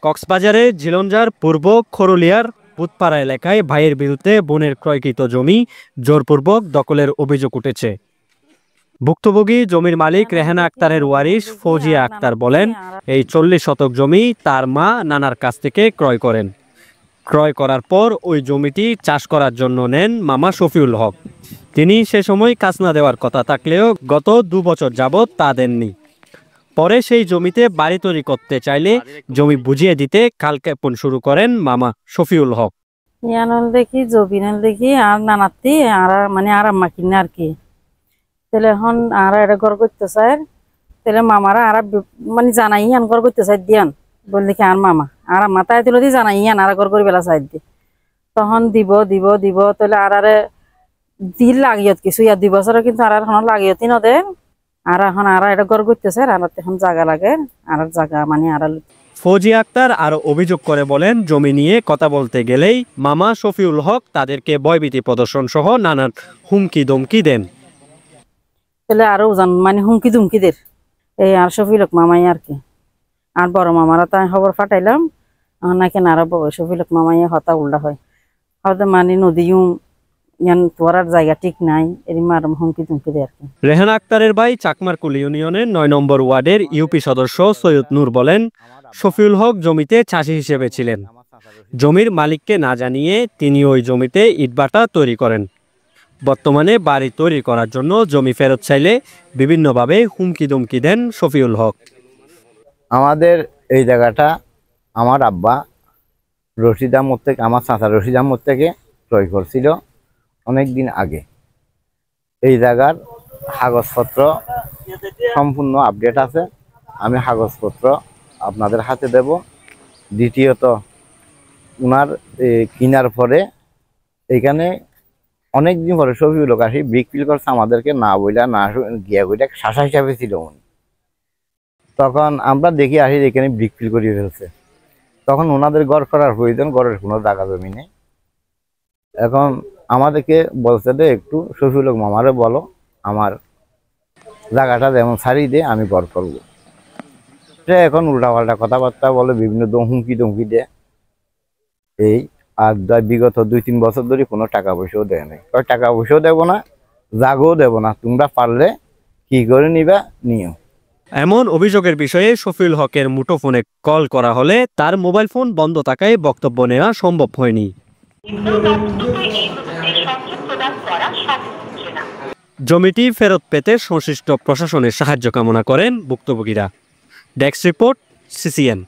কক্সবাজারের ঝিলঞ্জার পূর্ব খরুলিয়ার বুধপাড়া এলাকায় ভাইয়ের বিরুদ্ধে বোনের ক্রয়কৃত জমি জোরপূর্বক দখলের অভিযোগ উঠেছে। ভুক্তভোগী জমির মালিক রেহানা আক্তারের ওয়ারিশ ফৌজিয়া আক্তার বলেন, এই 40 শতক জমি তার মা নানার কাছ থেকে ক্রয় করেন। ক্রয় করার পর ওই জমিটি চাষ করার জন্য নেন মামা শফিউল হক। তিনি সে সময় খাজনা দেওয়ার কথা থাকলেও গত 2 বছর যাবৎ তা দেননি। পরে সেই জমিতে বাড়ি তৈরি করতে চাইলে জমি বুঝিয়ে দিতে কালক্ষেপণ শুরু করেন মামা শফিউল হক। দেখি জবিনাল দেখি আর নানাতি আর মানে আর আম্মা কিনে আর কি তাহলে এখন আর এটা ঘর করতে চাই তাহলে মামারা আর মানে জানাই আন ঘর করতে চাই দিয়ান বল দেখি আর মামা আর আম্মা তাই তুলে দি জানাই আন আর ঘর করে বেলা চাই দি তখন দিব দিব দিব তাহলে আর দিল লাগিয়ত কিছু ইয়ার 2 বছর কিন্তু আর এখন লাগিয়তি নদে আর এখন আর এটা ঘর করতে চাই আর এখন জায়গা লাগে আর জায়গা মানে আর ফৌজিয়া আক্তার আরো অভিযোগ করে বলেন, জমি নিয়ে কথা বলতে গেলেই মামা শফিউল হক তাদেরকে ভয়ভীতি প্রদর্শন সহ নানান হুমকি দমকি দেন। তাহলে আরো মানে হুমকি দুমকিদের এই আর শফিউল হক মামাই আর কি আর বড় মামারা তাই খবর পাঠাইলাম নাকি না আরো শফিউল হক মামাই হতা উল্টা হয় হয়তো মানে নদীও ইয়ান তোরার জায়গা ঠিক নাই এরকম আর হুমকি দুমকি দেয় আর কি। রেহানা আক্তারের ভাই চাকমারকুল ইউনিয়নের 9 নম্বর ওয়ার্ডের ইউপি সদস্য সৈয়দ নূর বলেন, শফিউল হক জমিতে চাষি হিসেবে ছিলেন। জমির মালিককে না জানিয়ে তিনি ওই জমিতে ইটভাটা তৈরি করেন। বর্তমানে বাড়ি তৈরি করার জন্য জমি ফেরত চাইলে বিভিন্নভাবে হুমকি দমকি দেন শফিউল হক। আমাদের এই জায়গাটা আমার আব্বা রশিদ আহমদ থেকে আমার চাচা রশিদ আহমদ থেকে ক্রয় করছিল অনেক দিন আগে। এই জায়গার কাগজপত্র সম্পূর্ণ আপডেট আছে, আমি কাগজপত্র আপনাদের হাতে দেব। দ্বিতীয়ত উনার কিনার পরে এখানে অনেক দিন পরে শফিউল হক আসি বিক্রি করছে আমাদেরকে না বইলা না গিয়া বইলা শাসা হিসাবে ছিল উনি। তখন আমরা দেখি আসি এখানে বিক্রি করে ফেলছে। তখন ওনাদের ঘর করার প্রয়োজন, ঘরের কোনো জায়গা জমি নেই। এখন আমাদেরকে বলছে যে একটু শফিউল হক মামারে বলো আমার জায়গাটা যেমন ছাড়িয়ে দিয়ে আমি ঘর করবো। সে এখন উল্টাপাল্টা কথাবার্তা বলে, বিভিন্ন হুমকি দমকি দেয়। এই আর বিগত 2-3 বছর ধরে কোনো টাকা পয়সাও দেয় নাই। টাকা পয়সাও দেবো না, জাগও দেবো না, তোমরা পারলে কি করে নিবা নিও। এমন অভিযোগের বিষয়ে শফিউল হকের মুঠোফোনে কল করা হলে তার মোবাইল ফোন বন্ধ থাকায় বক্তব্য নেওয়া সম্ভব হয়নি। জমিটি ফেরত পেতে সংশ্লিষ্ট প্রশাসনের সাহায্য কামনা করেন ভুক্তভোগীরা। Desk report, CCN।